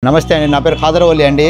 నమస్తే అండి, నా పేరు ఖాదరవల్లి అండి.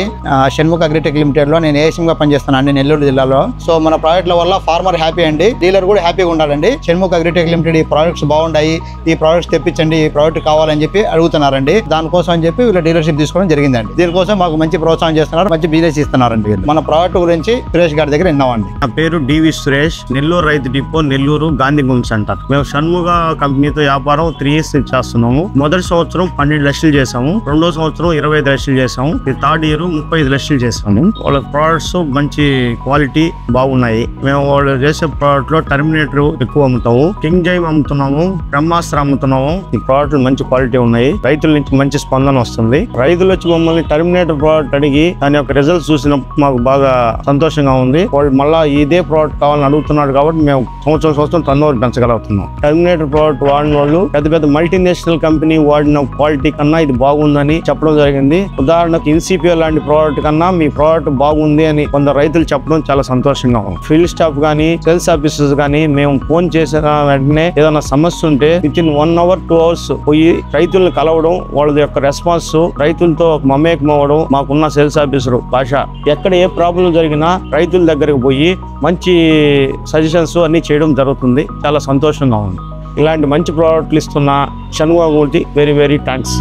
షణ్ముఖ అగ్రిటెక్ లిమిటెడ్ లో నేను ఏఎస్ఎం గా పనిచేస్తున్నాను అండి, నెల్లూరు జిల్లాలో. సో మన ప్రాజెక్టుల వల్ల ఫార్మర్ హ్యాపీ అండి, డీలర్ కూడా హ్యాపీగా ఉండాలండి. షణ్ముఖ అగ్రిటెక్ లిమిటెడ్ ఈ ప్రాజెక్ట్స్ బాగుంటాయి, ఈ ప్రాజెక్ట్స్ తెప్పించండి, ఈ ప్రాజెక్ట్ కావాలని చెప్పి అడుగుతున్నారండి. దానికోసం అని చెప్పి వీళ్ళ డీలర్షిప్ తీసుకోవడం జరిగిందండి. దీనికోసం మాకు మంచి ప్రోత్సాహం చేస్తున్నారు, మంచి బిజినెస్ ఇస్తున్నారండి. మన ప్రాజెక్ట్ గురించి సురేష్ గారి దగ్గర విన్నామండి. నా పేరు డివి సురేష్, నెల్లూరు రైతు డిపో, నెల్లూరు గాంధీ గుంజ్ సెంటర్. మేము షణ్ముఖ కంపెనీతో వ్యాపారం 3 years చేస్తున్నాము. మొదటి సంవత్సరం 12 లక్షలు చేసాము, రెండో సంవత్సరం 25 లక్షలు చేసాము, థర్డ్ ఇయర్ 35 లక్షలు చేసాము. వాళ్ళ ప్రోడక్ట్స్ మంచి క్వాలిటీ బాగున్నాయి. మేము వాళ్ళు చేసే ప్రోడక్ట్ లో టర్మినేటర్ ఎక్కువ అమ్ముతాము, కింగ్ జైమ్ అమ్ముతున్నాము, బ్రహ్మాస్త్ర అమ్ముతున్నాము. ఈ ప్రోడక్ట్లు మంచి క్వాలిటీ ఉన్నాయి, రైతుల నుంచి మంచి స్పందన వస్తుంది. రైతులు వచ్చి మమ్మల్ని టర్మినేటర్ ప్రోడక్ట్ అడిగి దాని యొక్క రిజల్ట్స్ చూసినప్పుడు మాకు బాగా సంతోషంగా ఉంది. వాళ్ళు మళ్ళా ఇదే ప్రోడక్ట్ కావాలని అడుగుతున్నారు కాబట్టి మేము సంవత్సరం టర్నోవర్ పెంచగలుగుతున్నాం. టర్మినేటర్ ప్రోడక్ట్ వాడిన వాళ్ళు పెద్ద మల్టీనేషనల్ కంపెనీ వాడిన క్వాలిటీ కన్నా ఇది బాగుందని చెప్పడం జరిగింది. ఉదాహరణకు ఇన్సిపియో లాంటి ప్రోడక్ట్ కన్నా మీ ప్రోడక్ట్ బాగుంది అని కొందరు రైతులు చెప్పడం చాలా సంతోషంగా ఉంది. ఫీల్డ్ స్టాఫ్ గానీ, సేల్స్ ఆఫీసర్స్ గానీ మేము ఫోన్ చేసిన వెంటనే ఏదైనా సమస్య ఉంటే వితిన్ 1 hour 2 hours పోయి రైతులను కలవడం, వాళ్ళ యొక్క రెస్పాన్స్, రైతులతో మమేకం అవ్వడం. మాకున్న సేల్స్ ఆఫీసర్ భాష ఎక్కడ ఏ ప్రాబ్లం జరిగినా రైతుల దగ్గరకు పోయి మంచి సజెషన్స్ అన్ని చేయడం జరుగుతుంది. చాలా సంతోషంగా ఉంది. ఇలాంటి మంచి ప్రోడక్ట్లు ఇస్తున్న షణ్ముఖ వెరీ థ్యాంక్స్.